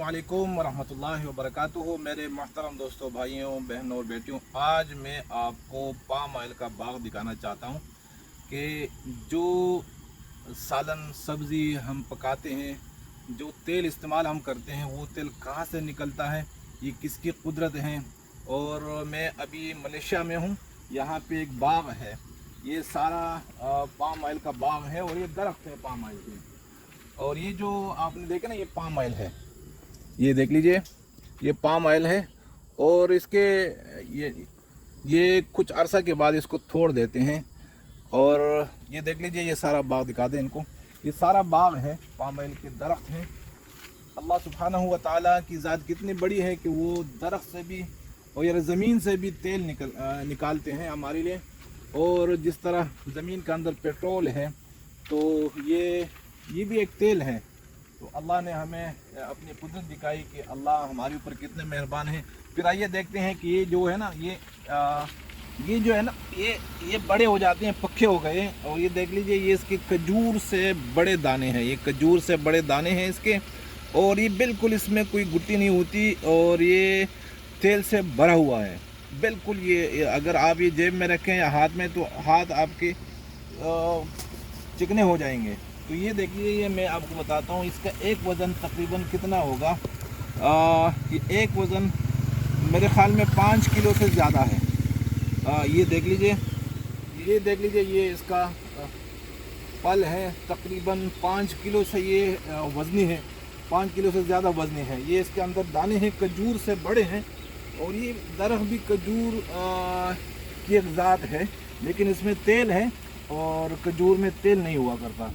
अस्सलामुअलैकुम वरहमतुल्लाहि वबरकातुहू। मेरे मोहतरम दोस्तों, भाइयों, बहनों और बेटियों, आज मैं आपको पाम ऑयल का बाग दिखाना चाहता हूँ कि जो सालन सब्ज़ी हम पकाते हैं, जो तेल इस्तेमाल हम करते हैं, वो तेल कहाँ से निकलता है, ये किसकी कुदरत है। और मैं अभी मलेशिया में हूँ। यहाँ पे एक बाग है, ये सारा पाम ऑयल का बाग है और ये दरख्त है पाम ऑयल के। और ये जो आपने देखा ना, ये पाम ऑयल है, ये देख लीजिए, ये पाम ऑयल है। और इसके ये कुछ अरसा के बाद इसको छोड़ देते हैं। और ये देख लीजिए, ये सारा बाग दिखा दें इनको, ये सारा बाग है, पाम ऑयल के दरख्त हैं। अल्लाह सुब्हानहू व तआला की ज़ात कितनी बड़ी है कि वो दरख्त से भी और यार ज़मीन से भी तेल निकालते हैं हमारे लिए। और जिस तरह ज़मीन के अंदर पेट्रोल है, तो ये भी एक तेल है। तो अल्लाह ने हमें अपनी कुदरत दिखाई कि अल्लाह हमारे ऊपर कितने मेहरबान हैं। फिर आइए देखते हैं कि ये जो है ना, ये जो है ना, ये बड़े हो जाते हैं, पक्के हो गए। और ये देख लीजिए, ये इसके खजूर से बड़े दाने हैं, ये खजूर से बड़े दाने हैं इसके। और ये बिल्कुल इसमें कोई गुट्टी नहीं होती और ये तेल से भरा हुआ है बिल्कुल। ये अगर आप ये जेब में रखें या हाथ में, तो हाथ आपके चिकने हो जाएंगे। तो ये देखिए, ये मैं आपको बताता हूँ, इसका एक वज़न तकरीबन कितना होगा। ये एक वज़न मेरे ख्याल में 5 किलो से ज़्यादा है। ये देख लीजिए, ये इसका पल है, तकरीबन 5 किलो से ये वज़नी है, 5 किलो से ज़्यादा वज़नी है। ये इसके अंदर दाने हैं, खजूर से बड़े हैं। और ये दरख्त भी खजूर की एक ज़ात है, लेकिन इसमें तेल है और खजूर में तेल नहीं हुआ करता।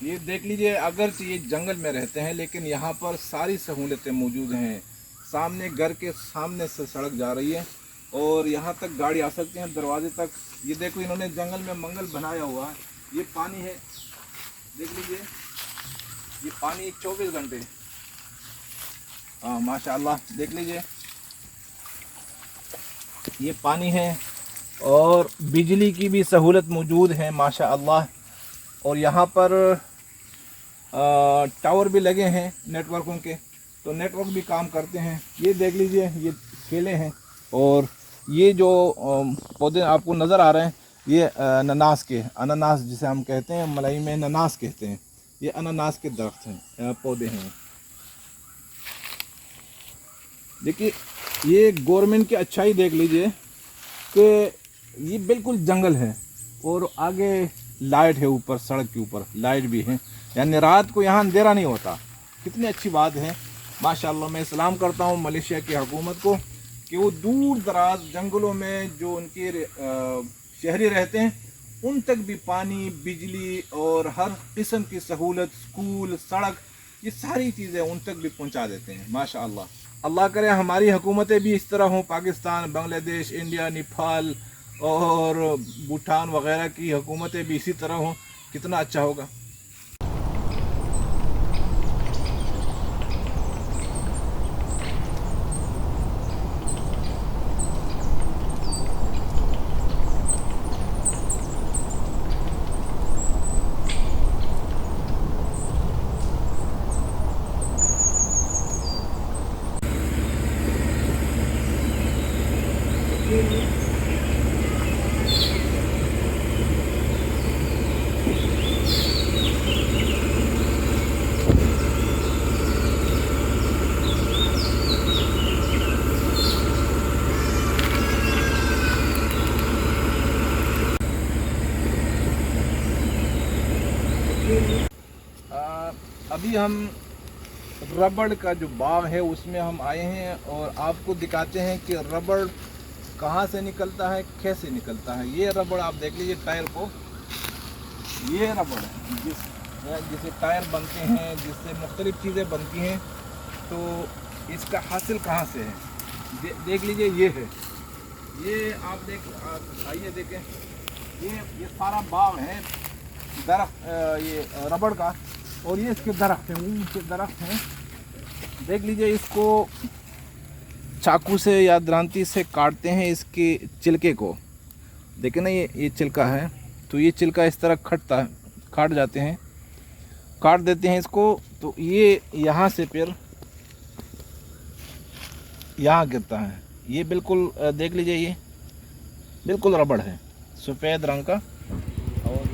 ये देख लीजिए, अगर ये जंगल में रहते हैं लेकिन यहाँ पर सारी सहूलतें मौजूद हैं। सामने घर के सामने से सड़क जा रही है और यहाँ तक गाड़ी आ सकती है दरवाजे तक। ये देखो इन्होंने जंगल में मंगल बनाया हुआ है। ये पानी है, देख लीजिए, ये पानी 24 घंटे। हाँ माशाल्लाह, देख लीजिए ये पानी है और बिजली की भी सहूलत मौजूद है माशाल्लाह। और यहाँ पर टावर भी लगे हैं नेटवर्कों के, तो नेटवर्क भी काम करते हैं। ये देख लीजिए, ये केले हैं और ये जो पौधे आपको नज़र आ रहे हैं ये अनानास के, अनानास जिसे हम कहते हैं मलाई में अनानास कहते हैं, ये अनानास के दरख्त हैं, पौधे हैं। देखिए ये गवर्नमेंट की अच्छाई देख लीजिए कि ये बिल्कुल जंगल है और आगे लाइट है, ऊपर सड़क के ऊपर लाइट भी है, यानी रात को यहाँ अंधेरा नहीं होता। कितनी अच्छी बात है माशाल्लाह। मैं सलाम करता हूँ मलेशिया की हुकूमत को कि वो दूर दराज जंगलों में जो उनके शहरी रहते हैं उन तक भी पानी, बिजली और हर किस्म की सहूलत, स्कूल, सड़क, ये सारी चीज़ें उन तक भी पहुँचा देते हैं माशाल्लाह। अल्लाह करे हमारी हुकूमतें भी इस तरह हों, पाकिस्तान, बांग्लादेश, इंडिया, नेपाल और भूटान वगैरह की हुकूमतें भी इसी तरह हों, कितना अच्छा होगा। अभी हम रबड़ का जो बाग है उसमें हम आए हैं और आपको दिखाते हैं कि रबड़ कहाँ से निकलता है, कैसे निकलता है। ये रबड़ आप देख लीजिए टायर को, ये रबड़ है जिससे टायर बनते हैं, जिससे मुख्तलिफ़ चीज़ें बनती हैं। तो इसका हासिल कहाँ से है, देख लीजिए ये है, ये आप आइए देखें, ये सारा बाग है दरख्त, ये रबड़ का, और ये इसके दरख्त हैं, ऊंचे दरख्त हैं। देख लीजिए, इसको चाकू से या दरांती से काटते हैं इसके छिलके को। देखें ना, ये छिलका है, तो ये छिलका इस तरह काट जाते हैं, काट देते हैं इसको, तो ये यहाँ से फिर यहाँ गिरता है। ये बिल्कुल देख लीजिए, ये बिल्कुल रबड़ है, सफ़ेद रंग का। और